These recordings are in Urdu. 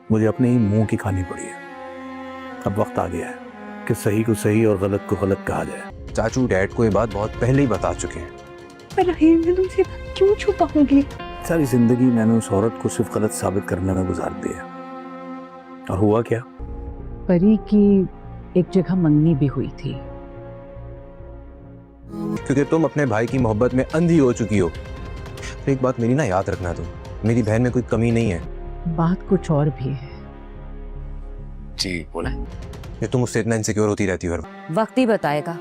مجھے اپنے ہی منہ کی کھانی پڑی ہے. اب وقت آ گیا ہے کہ صحیح کو صحیح اور غلط کو غلط کہا جائے. چاچو ڈیڈ کو یہ بات بہت پہلے ہی بتا چکے ہیں. پر رحیم میں تم سے بات کیوں چھپاؤں گی؟ ساری زندگی میں نے اس عورت کو صرف غلط ثابت کرنے میں گزار دیا. اور ہوا کیا؟ پری کی ایک جگہ منگنی بھی ہوئی تھی. کیونکہ تم اپنے بھائی کی محبت میں اندھی ہو چکی ہو. ایک بات میری نا یاد رکھنا، تم میری بہن میں کوئی کمی نہیں ہے. بات کچھ اور بھی ہے. جی بولا. یہ تم اس سے اتنا انسیکیور ہوتی رہتی ہو. وقت ہی بتائے گا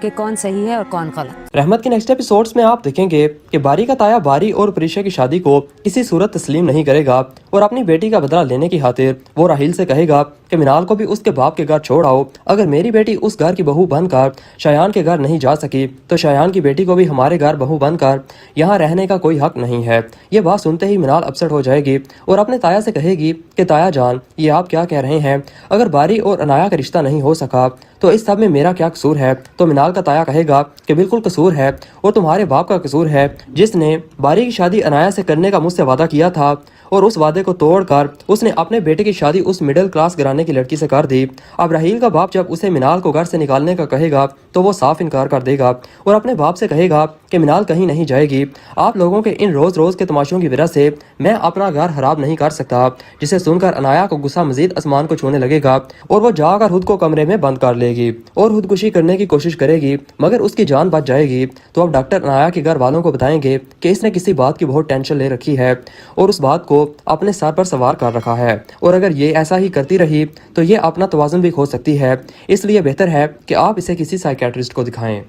کہ کون صحیح ہے اور کون غلط. رحمت کے نیکسٹ ایپیسوڈز میں آپ دیکھیں گے کہ باری کا تایا باری اور پریشا کی شادی کو کسی صورت تسلیم نہیں کرے گا اور اپنی بیٹی کا بدلہ لینے کی خاطر وہ راحیل سے کہے گا کہ منال کو بھی اس کے باپ کے گھر چھوڑ آؤ. اگر میری بیٹی اس گھر کی بہو بن کر شایان کے گھر نہیں جا سکی تو شایان کی بیٹی کو بھی ہمارے گھر بہو بن کر یہاں رہنے کا کوئی حق نہیں ہے. یہ بات سنتے ہی منال اپسٹ ہو جائے گی اور اپنے تایا سے کہے گی کہ تایا جان یہ آپ کیا کہہ رہے ہیں؟ اگر باری اور انایا کا رشتہ نہیں ہو سکا تو اس سب میں میرا کیا قصور ہے؟ تو منال کا تایا کہے گا کہ بالکل قصور ہے اور تمہارے باپ کا قصور ہے جس نے باری کی شادی انایا سے کرنے کا مجھ سے وعدہ کیا تھا اور اس وعدے کو توڑ کر اس نے اپنے بیٹے کی شادی اس مڈل کلاس گھرانے کی لڑکی سے کر دی. اب راحیل کا باپ جب اسے منال کو گھر سے نکالنے کا کہے گا تو وہ صاف انکار کر دے گا اور اپنے باپ سے کہے گا کہ منال کہیں نہیں جائے گی. آپ لوگوں کے ان روز روز کے تماشوں کی وجہ سے میں اپنا گھر خراب نہیں کر سکتا. جسے سن کر انایا کو غصہ مزید آسمان کو چھونے لگے گا اور وہ جا کر خود کو کمرے میں بند کر لے گی اور خودکشی کرنے کی کوشش کرے گی مگر اس کی جان بچ جائے گی. تو اب ڈاکٹر انایا کے گھر والوں کو بتائیں گے کہ اس نے کسی بات کی بہت ٹینشن لے رکھی ہے اور اس بات کو اپنے سر پر سوار کر رکھا ہے اور اگر یہ ایسا ہی کرتی رہی تو یہ اپنا توازن بھی کھو سکتی ہے. اس لیے بہتر ہے کہ آپ اسے کسی سائیکیٹرسٹ کو دکھائیں.